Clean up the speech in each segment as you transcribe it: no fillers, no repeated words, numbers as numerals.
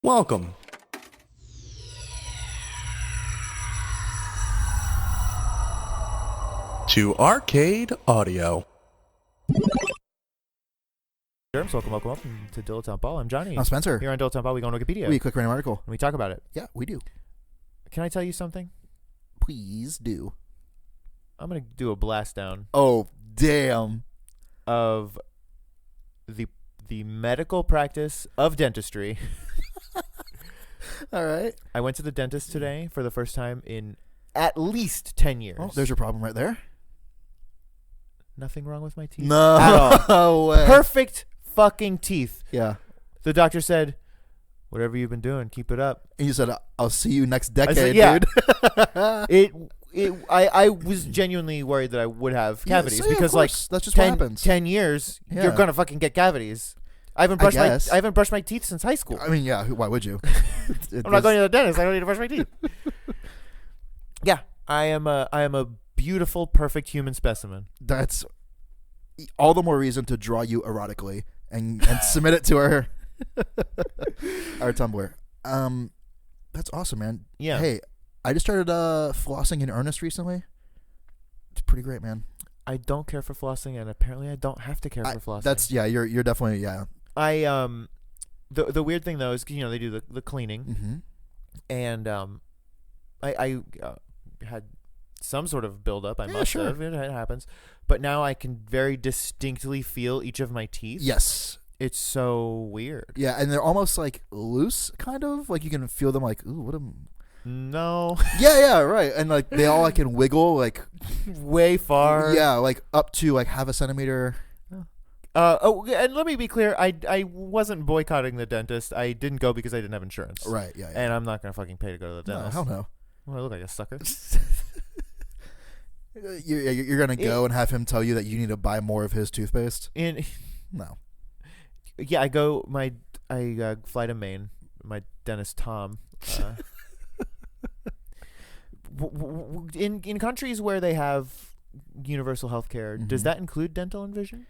Welcome to Arcade Audio. Welcome to Dilettante Ball. I'm Johnny. I'm Spencer. Here on Dilettante Ball, we go on Wikipedia. We click random article. And we talk about it. Yeah, we do. Can I tell you something? Please do. I'm going to do a blast down Oh, damn. of the medical practice of dentistry. All right. I went to the dentist today for the first time in at least 10 years. Oh, there's your problem right there. Nothing wrong with my teeth No. at all. No way. Perfect fucking teeth. Yeah. The doctor said, whatever you've been doing, keep it up. And you said, I'll see you next decade, said, yeah. dude. I was genuinely worried that I would have cavities Yeah, because that's just what happens. 10 years, Yeah. you're going to fucking get cavities. I haven't brushed my teeth since high school. I mean, yeah, why would you? I'm not going to the dentist. I don't need to brush my teeth. Yeah, I am a beautiful, perfect human specimen. That's all the more reason to draw you erotically and submit it to our Tumblr. That's awesome, man. Yeah. Hey, I just started flossing in earnest recently. It's pretty great, man. I don't care for flossing, and apparently I don't have to care for flossing. You're definitely the weird thing though is they do the cleaning, mm-hmm. and I had some sort of buildup. I must have. It happens, but now I can very distinctly feel each of my teeth. Yes. It's so weird. Yeah, and they're almost like loose, kind of like you can feel them. Like, ooh, what am? No. Yeah, right. And like they all can wiggle like way far. Yeah, like up to like half a centimeter. And let me be clear. I wasn't boycotting the dentist. I didn't go because I didn't have insurance. Right. Yeah. And I'm not gonna fucking pay to go to the dentist. No, hell no. Well, I look like a sucker. You're gonna go and have him tell you that you need to buy more of his toothpaste. No. Yeah, I fly to Maine. My dentist Tom. In countries where they have universal health care, mm-hmm. does that include dental and vision?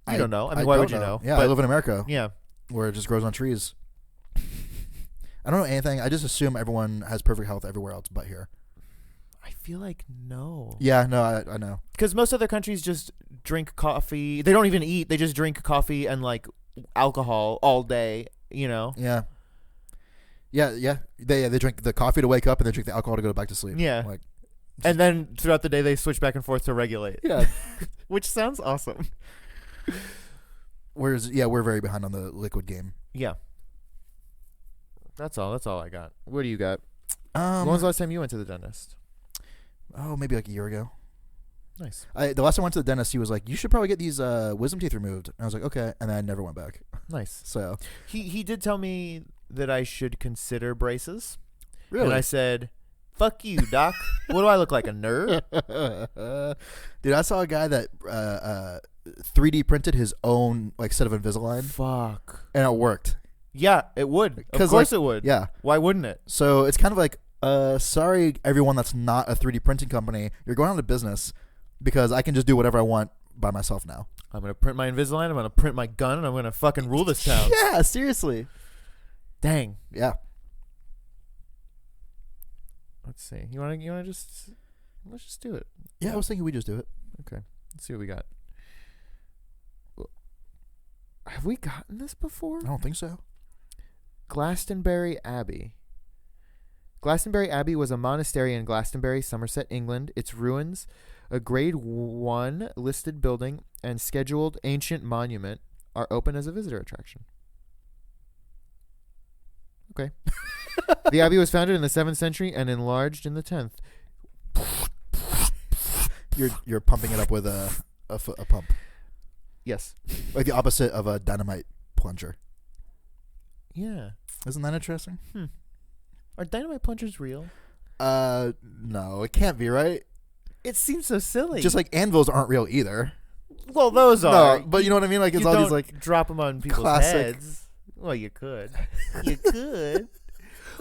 I don't know. I mean, why don't would you know? Yeah, but I live in America. Yeah. Where it just grows on trees. I don't know anything. I just assume everyone has perfect health everywhere else but here. I feel like no. Yeah, no, I know. Because most other countries just drink coffee. They don't even eat. They just drink coffee and like alcohol all day, Yeah. They drink the coffee to wake up and they drink the alcohol to go back to sleep. Yeah. And then throughout the day they switch back and forth to regulate. Yeah. Which sounds awesome. Whereas, we're very behind on the liquid game. Yeah. That's all I got. What do you got? When was the last time you went to the dentist? Oh, maybe like a year ago. Nice. The last time I went to the dentist, he was like, you should probably get these wisdom teeth removed. And I was like, okay. And then I never went back. Nice. So he did tell me that I should consider braces. Really? And I said, fuck you, doc. What do I look like, a nerd? Dude, I saw a guy that 3D printed his own like set of Invisalign. Fuck. And it worked. Yeah, it would. Of course it would. Yeah. Why wouldn't it? So it's kind of like, sorry, everyone that's not a 3D printing company. You're going out of business because I can just do whatever I want by myself now. I'm going to print my Invisalign. I'm going to print my gun, and I'm going to fucking rule this town. Yeah, seriously. Dang. Yeah. Let's see. You want to just... Let's just do it. Yeah, I was thinking we just do it. Okay. Let's see what we got. Have we gotten this before? I don't think so. Glastonbury Abbey. Glastonbury Abbey was a monastery in Glastonbury, Somerset, England. Its ruins, a Grade 1 listed building, and scheduled ancient monument are open as a visitor attraction. Okay. The abbey was founded in the 7th century and enlarged in the 10th. You're pumping it up with a pump. Yes. Like the opposite of a dynamite plunger. Yeah. Isn't that interesting? Are dynamite plungers real? No, it can't be, right? It seems so silly. Just like anvils aren't real either. Well, those are. No, but you know what I mean? Like it's all these like drop them on people's classic heads. Well, you could. You could.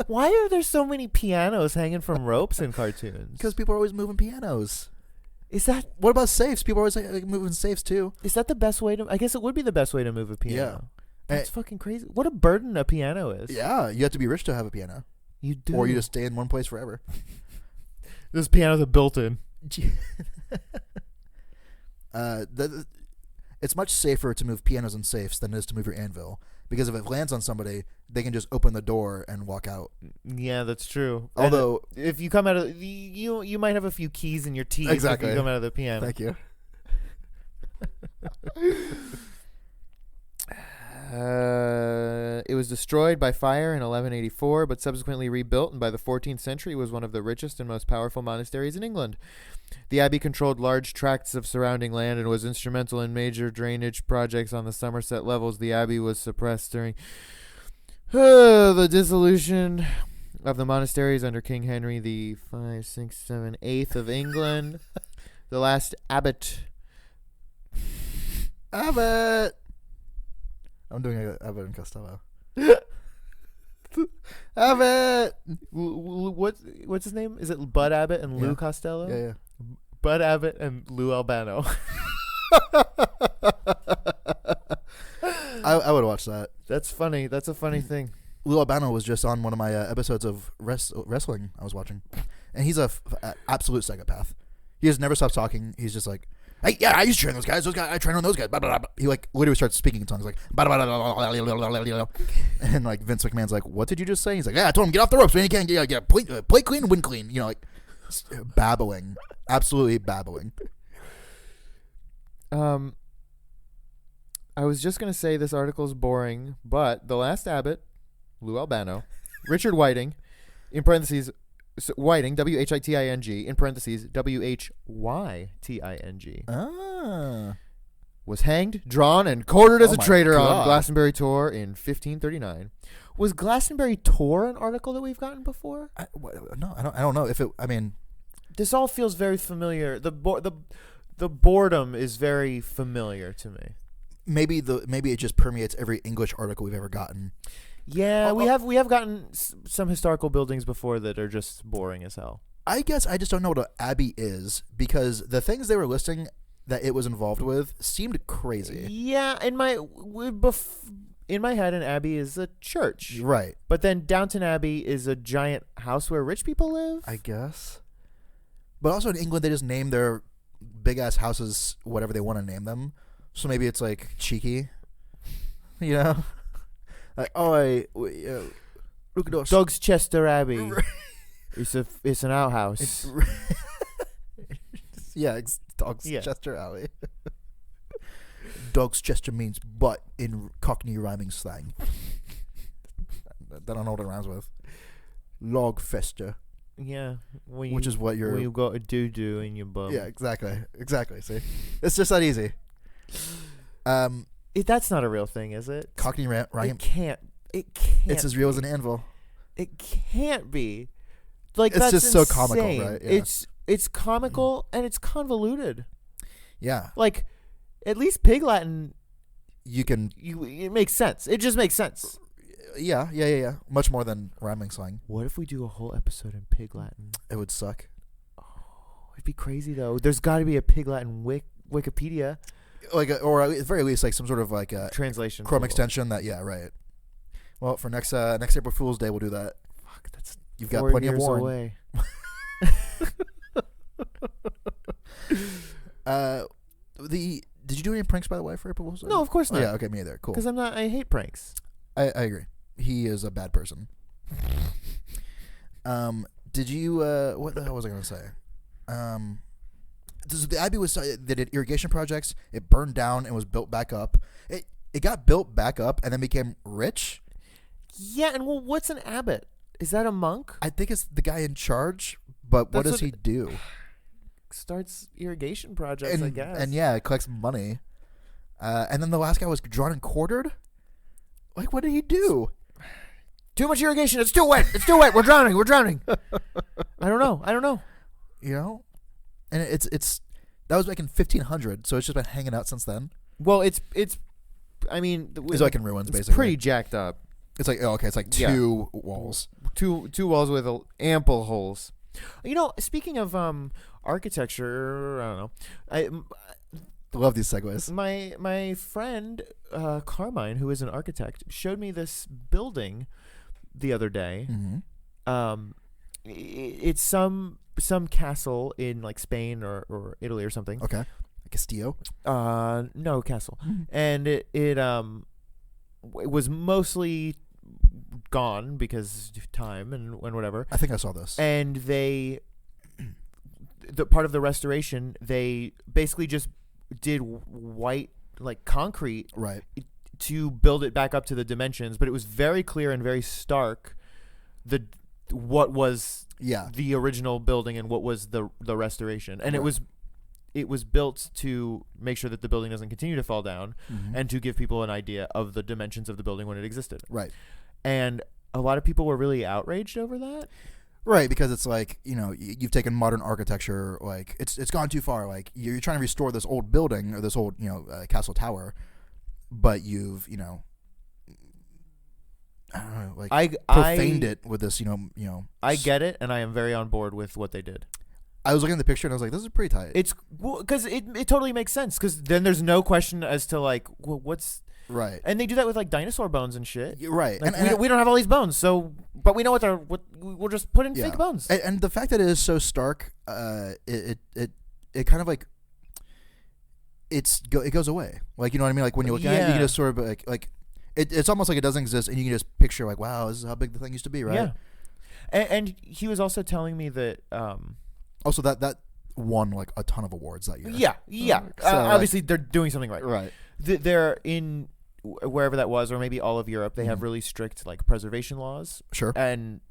Why are there so many pianos hanging from ropes in cartoons? Because people are always moving pianos. Is that... What about safes? People are always like moving safes too. Is that the best way to... I guess it would be the best way to move a piano. That's fucking crazy. What a burden a piano is. Yeah, you have to be rich to have a piano. You do. Or you just stay in one place forever. Those pianos are built in. It's much safer to move pianos in safes than it is to move your anvil. Because if it lands on somebody, they can just open the door and walk out. Yeah, that's true. Although, if you come out of you might have a few keys in your teeth. Exactly. If you come out of the piano. Thank you. It was destroyed by fire in 1184, but subsequently rebuilt, and by the 14th century was one of the richest and most powerful monasteries in England. The abbey controlled large tracts of surrounding land and was instrumental in major drainage projects on the Somerset levels. The abbey was suppressed during the dissolution of the monasteries under King Henry the 5, 6, 7, 8th of England. The last abbot. Abbott! I'm doing a Abbott and Costello. Abbott! What's his name? Is it Bud Abbott and Lou Costello? Yeah. Bud Abbott and Lou Albano. I would watch that. That's funny. That's a funny thing. Lou Albano was just on one of my episodes of wrestling I was watching. And he's a absolute psychopath. He just never stops talking. He's just like, hey, yeah, I used to train those guys. I train on those guys. Blah, blah, blah. He like literally starts speaking in tongues like, blah, blah, blah, blah, blah, blah, blah, blah. And like Vince McMahon's like, what did you just say? He's like, yeah, I told him get off the ropes, man. You can't play clean, win clean. You know, like babbling, absolutely babbling. I was just gonna say this article is boring, but the last abbot, Lou Albano, Richard Whiting, in parentheses. Whiting, Whiting, in parentheses, Wyting, was hanged, drawn, and quartered as a traitor on Glastonbury Tor in 1539. Was Glastonbury Tor an article that we've gotten before? No, I don't know if it. I mean, this all feels very familiar. The boredom is very familiar to me. Maybe it just permeates every English article we've ever gotten. Yeah, we have gotten some historical buildings before that are just boring as hell. I guess I just don't know what an abbey is because the things they were listing that it was involved with seemed crazy. Yeah, in my head, an abbey is a church, right? But then Downton Abbey is a giant house where rich people live. I guess. But also in England, they just name their big ass houses whatever they want to name them. So maybe it's like cheeky, you know. Like, look at us. Dog's Chester Abbey. It's an outhouse. It's Dog's Chester Abbey. Dog's Chester means butt in cockney rhyming slang. I don't know what it rhymes with. Log fester. Yeah. Which is what you're... When you got a doo-doo in your bum. Yeah, exactly. See? It's just that easy. That's not a real thing, is it? Cockney rhyme. It can't. It's as real as an anvil. It can't be. Like, it's that's just insane. so comical, right? Yeah. It's comical and it's convoluted. Yeah. Like, at least Pig Latin. It makes sense. It just makes sense. Yeah. Much more than rhyming slang. What if we do a whole episode in Pig Latin? It would suck. Oh, it'd be crazy though. There's got to be a Pig Latin Wikipedia. Or at the very least, like some sort of like a translation Chrome tool. extension. Right. Well, for next April Fool's Day, we'll do that. Fuck, that's you've got plenty of warning. Away. Did you do any pranks by the way for April Fool's Day? No, of course not. Oh, yeah, okay, me either. Cool. Because I hate pranks. I agree. He is a bad person. Did you? What the hell was I gonna say? The Abbey they did irrigation projects. It burned down and was built back up. It got built back up and then became rich. Yeah, and what's an abbot? Is that a monk? I think it's the guy in charge. But what does he do? Starts irrigation projects, I guess. And yeah, it collects money. And then the last guy was drawn and quartered. Like, what did he do? Too much irrigation. It's too wet. We're drowning. I don't know. You know? And it's that was back in 1500, so it's just been hanging out since then. Well, it's I mean, it's like in ruins, it's basically. pretty jacked up. It's like it's like two walls, two walls with ample holes. You know, speaking of architecture, I don't know. love these segues. My friend Carmine, who is an architect, showed me this building the other day. Mm-hmm. It's some castle in like Spain or Italy or something. Okay. Castillo. No, castle. And it was mostly gone because of time and whatever. I think I saw this. And the part of the restoration, they basically just did white like concrete Right. to build it back up to the dimensions, but it was very clear and very stark what was the original building and what was the restoration. And right. it was built to make sure that the building doesn't continue to fall down and to give people an idea of the dimensions of the building when it existed. Right. And a lot of people were really outraged over that. Right, because it's like, you've taken modern architecture, like it's gone too far. Like you're trying to restore this old building or this old, castle tower, but you've, I don't know, like profaned it with this, I get it, and I am very on board with what they did. I was looking at the picture and I was like, this is pretty tight. It's because it totally makes sense, because then there's no question as to like what's right. And they do that with like dinosaur bones and shit. Right. Like, we don't have all these bones, so but we know what we'll just put in fake bones. And the fact that it is so stark, it kind of like it goes away. Like, you know what I mean? Like when you look at it, you can just sort of like it's almost like it doesn't exist, and you can just picture like, wow, this is how big the thing used to be, right? Yeah. And he was also telling me that also that won like a ton of awards that year. Yeah. So, obviously they're doing something right. Right. They're in wherever that was, or maybe all of Europe. They have really strict like preservation laws. Sure. And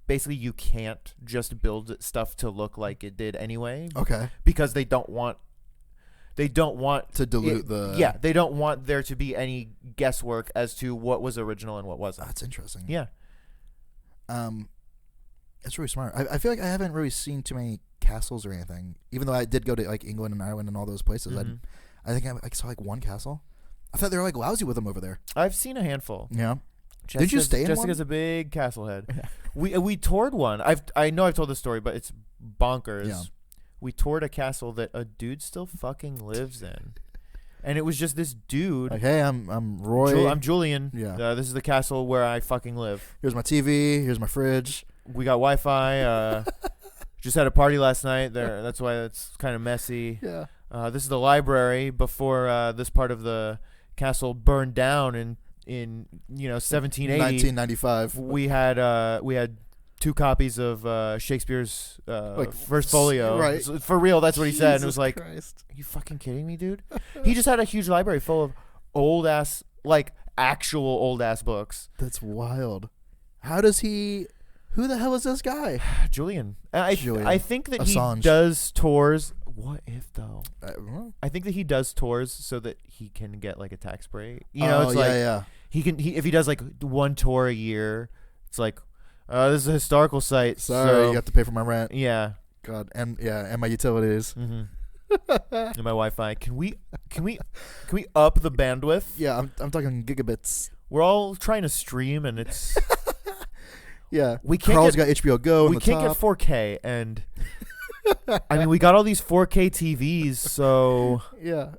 basically you can't just build stuff to look like it did anyway. Okay. Because they don't want to dilute they don't want there to be any guesswork as to what was original and what wasn't. That's interesting. Yeah. It's really smart. I feel like I haven't really seen too many castles or anything, even though I did go to like England and Ireland and all those places. I think I saw like one castle. I thought they were like lousy with them over there. I've seen a handful. Yeah. Did you stay in one? Jessica's a big castle head. We toured one. I know I've told this story, but it's bonkers. Yeah. We toured a castle that a dude still fucking lives in. And it was just this dude. Like, hey, I'm Roy. I'm Julian. Yeah. This is the castle where I fucking live. Here's my TV. Here's my fridge. We got Wi-Fi. Just had a party last night. That's why it's kind of messy. Yeah. This is the library before this part of the castle burned down in 1780. 1995. We had 2 copies of Shakespeare's first folio. Right. So for real, that's what he said. And it was like, Christ. are you fucking kidding me, dude? He just had a huge library full of old-ass, like, actual old-ass books. That's wild. How does he... Who the hell is this guy? Julian. Julian. I think that Assange. he does tours. What if, though? I don't know. I think that he does tours so that he can get, like, a tax break. It's like... Yeah. If he does, like, 1 tour a year, it's like... this is a historical site. Sorry, so, you have to pay for my rent. Yeah. God, and my utilities. Mm-hmm. And my Wi-Fi. Can we up the bandwidth? Yeah, I'm talking gigabits. We're all trying to stream, and it's yeah. We can't Carl's got HBO Go. We can't get 4K, and I mean we got all these 4K TVs, so yeah.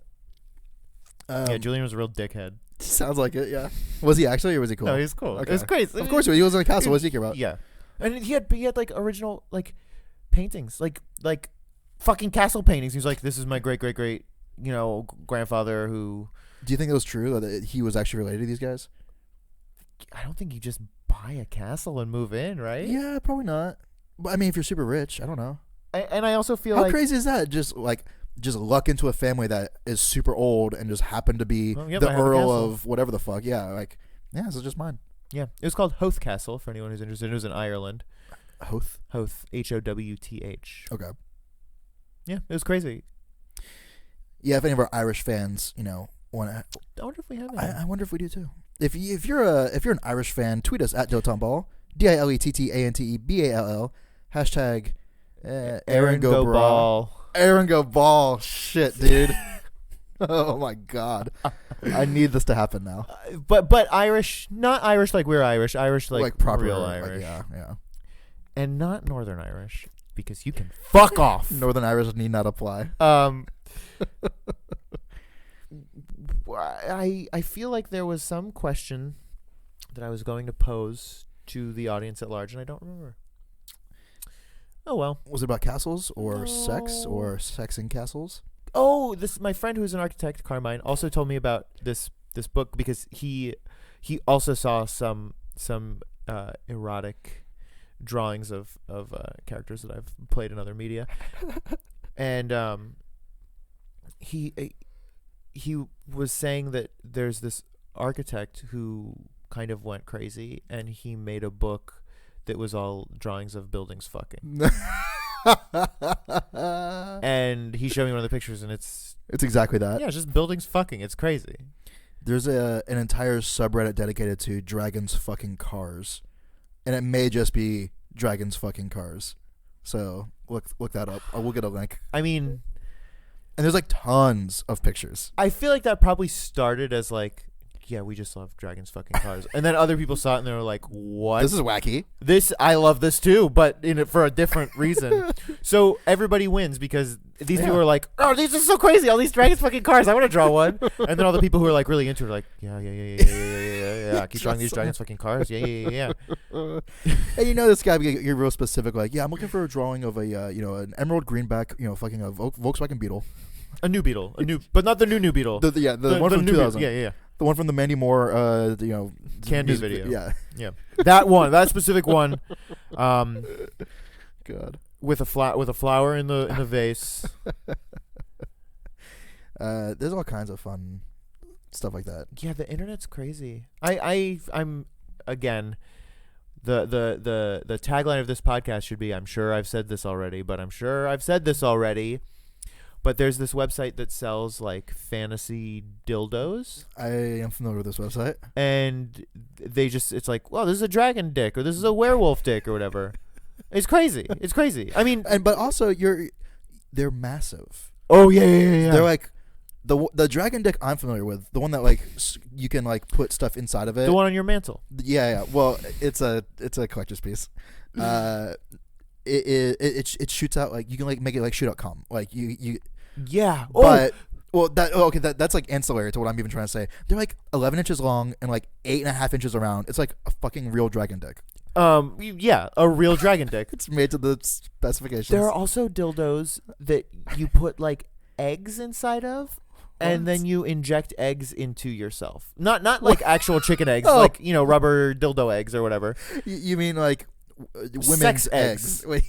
Julian was a real dickhead. Sounds like it. Yeah. Was he actually, or was he cool? No, he's cool. Okay. It was great. Of course, he was in a castle. What does he care about? Yeah, and he had like original like paintings, like fucking castle paintings. He was like, "This is my great grandfather who." Do you think it was true that he was actually related to these guys? I don't think you just buy a castle and move in, right? Yeah, probably not. But I mean, if you're super rich, I don't know. And I also feel how crazy is that? Just luck into a family that is super old and just happened to be the Earl of whatever the fuck. Yeah, this is just mine. Yeah, it was called Howth Castle for anyone who's interested. It was in Ireland. Howth? Howth, Howth. Okay. Yeah, it was crazy. Yeah, if any of our Irish fans, want to, I wonder if we have. I wonder if we do too. If you're an Irish fan, tweet us at DilettanteBall, DilettanteBall, hashtag Aaron Go Ball. Aaron Go Ball. Shit, dude. Oh my God. I need this to happen now. But Irish, not Irish like we're Irish. Irish like proper real Irish. Yeah. And not Northern Irish, because you can fuck off. Northern Irish need not apply. I feel like there was some question that I was going to pose to the audience at large, and I don't remember. Oh well. Was it about castles or sex No. or sex in castles? Oh, my friend who's an architect, Carmine, also told me about this book because he also saw some erotic drawings of characters that I've played in other media, and he was saying that there's this architect who kind of went crazy, and he made a book that was all drawings of buildings fucking. And he showed me one of the pictures, and it's exactly that. yeah, it's just buildings fucking. It's crazy. There's an entire subreddit dedicated to dragons fucking cars, and it may just be dragons fucking cars. So look that up. We'll get a link. I mean, And there's like tons of pictures. I feel like that probably started as like, yeah, we just love dragons fucking cars, and then other people saw it and they were like, what? This is wacky. I love this too, but for a different reason. So everybody wins because these people are like, oh, these are so crazy, all these dragons fucking cars, I want to draw one. And then all the people who are like really into it are like, yeah, keep drawing these dragons fucking cars, yeah. And you know this guy, you're real specific, like, yeah, I'm looking for a drawing of a an emerald greenback, fucking a Volkswagen Beetle. A new Beetle, but not the new Beetle. The one from 2000. Yeah. The one from the Mandy Moore, Can-Do video. Yeah. That specific one. God. With a flower in the vase. There's all kinds of fun stuff like that. Yeah, the internet's crazy. I'm again. The tagline of this podcast should be, I'm sure I've said this already, but I'm sure I've said this already. But there's this website that sells like fantasy dildos. I am familiar with this website. And it's like, well, this is a dragon dick, or this is a werewolf dick, or whatever. It's crazy. It's crazy. I mean, but also they're massive. Oh yeah. They're like the dragon dick I'm familiar with, the one that like you can like put stuff inside of it. The one on your mantle. Yeah. Well, it's a collector's piece. It shoots out, like you can like make it like shoot out cum, like you. Yeah. But that's like ancillary to what I'm even trying to say. They're like 11 inches long and like 8.5 inches around. It's like a fucking real dragon dick. Yeah, a real dragon dick. It's made to the specifications. There are also dildos that you put like eggs inside of, and then you inject eggs into yourself. Not like actual chicken eggs, like rubber dildo eggs or whatever. You mean like women's sex eggs. Like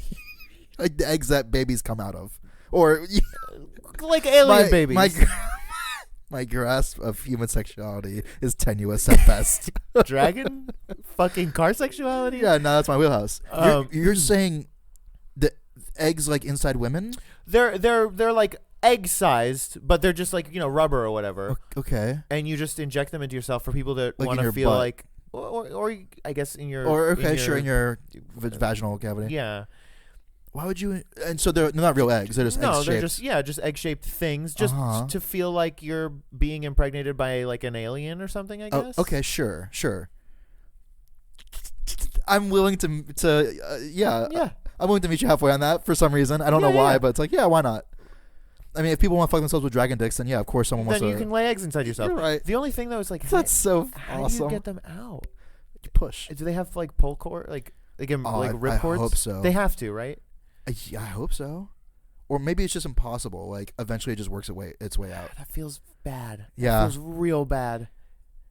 the eggs that babies come out of, or like alien babies. My grasp of human sexuality is tenuous at best. Dragon fucking car sexuality? Yeah, no, that's my wheelhouse. You're saying the eggs like inside women? They're like egg sized, but they're just like rubber or whatever. Okay. And you just inject them into yourself for people that Like want in to your feel butt. like, or I guess in your in your vaginal cavity. Yeah. Why would you? And so they're not real eggs. They're just egg-shaped. They're just egg-shaped things, just to feel like you're being impregnated by like an alien or something. I guess. Okay, sure. I'm willing to Yeah. I'm willing to meet you halfway on that for some reason. I don't know why, but it's like, yeah, why not? I mean, if people want to fuck themselves with dragon dicks, then yeah, of course someone wants to. Then you can lay eggs inside yourself. You're right. The only thing though is like, that's so how awesome. do you get them out? You push. Do they have like pull cord, like rip cords? I hope so. They have to, right? I hope so. Or maybe it's just impossible. Like eventually, it just works its way out. That feels bad. Yeah, that feels real bad.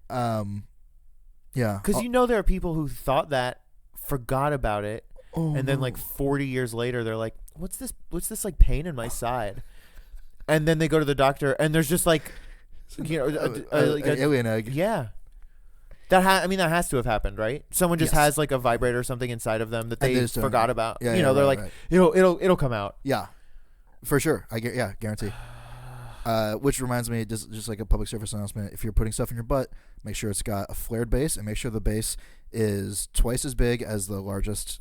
Yeah, because there are people who thought that, forgot about it, and then like 40 years later, they're like, "What's this like pain in my side?" And then they go to the doctor, and there's just like, an alien egg. Yeah. That has to have happened, right? Someone just has like a vibrator or something inside of them that they forgot about. Yeah, they're like, right. it'll come out. Yeah, for sure. Guarantee. Which reminds me, just like a public service announcement: if you're putting stuff in your butt, make sure it's got a flared base, and make sure the base is twice as big as the largest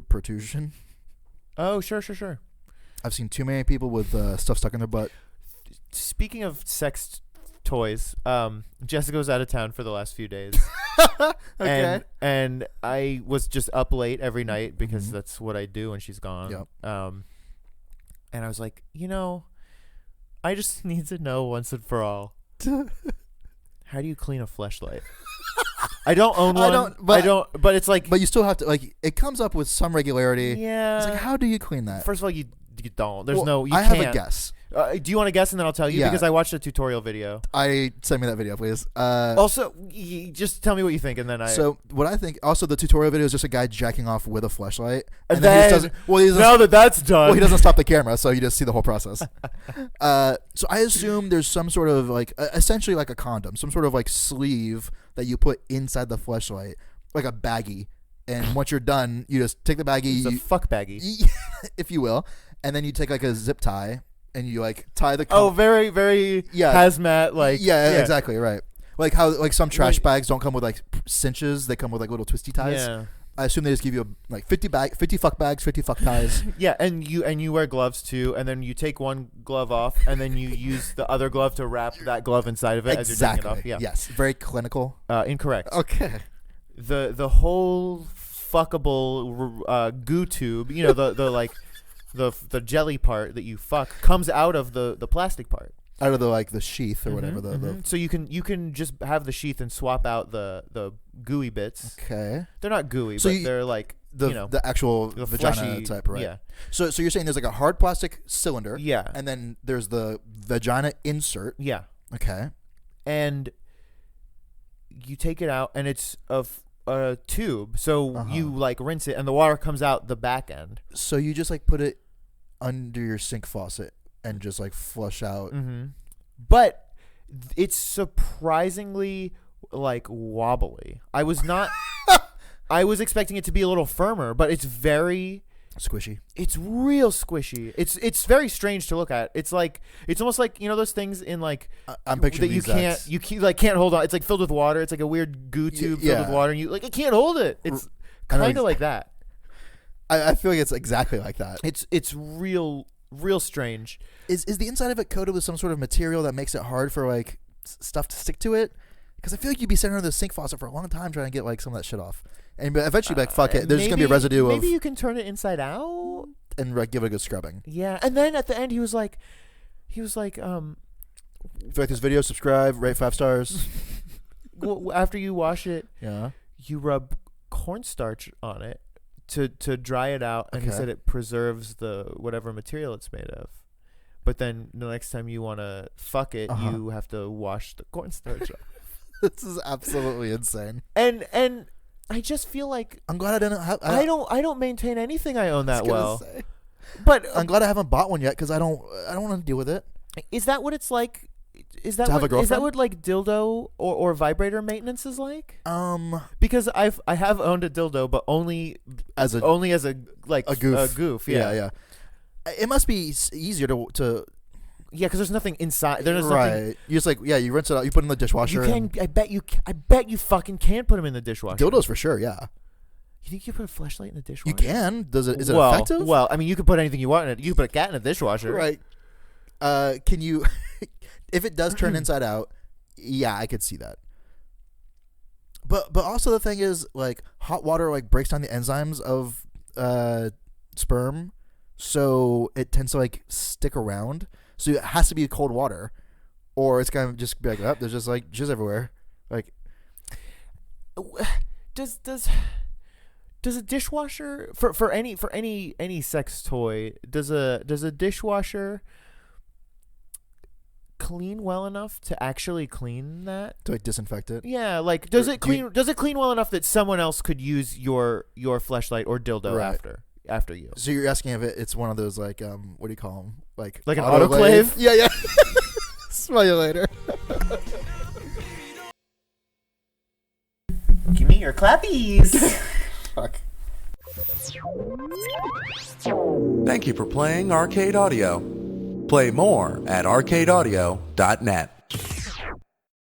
protrusion. Oh, sure. I've seen too many people with stuff stuck in their butt. Speaking of sex toys, Jessica was out of town for the last few days. Okay. And I was just up late every night because that's what I do when she's gone. Yep. And I was like, I just need to know once and for all, How do you clean a fleshlight? I don't own I one. don't- But it's like. But you still have to, like, it comes up with some regularity. Yeah. It's like, how do you clean that? First of all, you don't. There's Well, no. You I can't. have a guess. Do you want to guess and then I'll tell you? Yeah. Because I watched a tutorial video. Send me that video, please. Also, just tell me what you think and then I. So what I think, also the tutorial video is just a guy jacking off with a fleshlight, And he then- just doesn't. Well, he doesn't. now that that's done. Well, he doesn't stop the camera, so you just see the whole process. So I assume there's some sort of like, essentially like a condom, some sort of like sleeve that you put inside the fleshlight, like a baggie. And once you're done, you just take the baggie, It's a fuck baggie. if you will, and then you take like a zip tie and you like tie the. Oh, very, very hazmat. Like yeah, exactly right. Like how like some trash Like- bags don't come with like cinches; they come with like little twisty ties. Yeah. I assume they just give you like 50 fuck bags, 50 fuck ties. Yeah, and you wear gloves too, and then you take one glove off, and then you use the other glove to wrap that glove inside of it as you're taking Exactly. it off. Yeah. Yes. Very clinical. Incorrect. Okay. The whole fuckable goo tube, you know, the like the jelly part that you fuck comes out of the plastic part. Out of the like the sheath or whatever. So you can just have the sheath and swap out the gooey bits. Okay. They're not gooey, So but they're like the actual the vagina fleshy type, right? Yeah. So you're saying there's like a hard plastic cylinder. Yeah. And then there's the vagina insert. Yeah. Okay. And you take it out, and it's a tube, so you like rinse it, and the water comes out the back end. So you just like put it under your sink faucet and just like flush out. But it's surprisingly like wobbly. I was not. I was expecting it to be a little firmer, but it's very Squishy. It's real squishy. It's very strange to look at. It's almost like, you know, those things in like I'm picturing that you these can't hold on. It's like filled with water. It's like a weird goo tube filled with water, and you like, it can't hold it. It's kind of like that. I feel like it's exactly like that. It's real strange. Is the inside of it coated with some sort of material that makes it hard for like stuff to stick to it? Because I feel like you'd be sitting under the sink faucet for a long time trying to get like some of that shit off, and eventually be like, fuck it. There's just gonna be a residue Maybe you can turn it inside out and like give it a good scrubbing. Yeah, and then at the end he was like, If you like this video, subscribe, rate 5 stars. after you wash it, Yeah. you rub cornstarch on it to dry it out, and he Okay. said it preserves the whatever material it's made of. But then the next time you want to fuck it, you have to wash the cornstarch off. This is absolutely insane. And I just feel like I'm glad I didn't have. I don't maintain anything I own that well. Say. But I'm glad I haven't bought one yet because I don't want to deal with it. is that what it's like? Is that To have a is that girlfriend? what like dildo or vibrator maintenance is like? Because I have owned a dildo, but only as a like a goof. A goof, yeah. It must be easier to yeah, because there's nothing inside. There's right. nothing. You just like you rinse it out. You put it in the dishwasher. You can. I bet you fucking can put them in the dishwasher. Dildos for sure. Yeah. You think you put a fleshlight in the dishwasher? You can. Is it well, effective? Well, I mean, you can put anything you want in it. You can put a cat in a dishwasher, Right. Can you? If it does turn inside out, yeah, I could see that. But also the thing is, like, hot water like breaks down the enzymes of sperm, so it tends to like stick around. So it has to be cold water, or it's gonna just be like, oh, there's just like jizz everywhere. Like, does a dishwasher for any sex toy does a dishwasher clean well enough to actually clean that? to like disinfect it. Yeah, like does it clean well enough that someone else could use your fleshlight or dildo Right. after you? So you're asking if it's one of those like what do you call them? Like an autoclave? Yeah. Smell you later. Give me your clappies. Fuck. Thank you for playing Arcade Audio. Play more at arcadeaudio.net.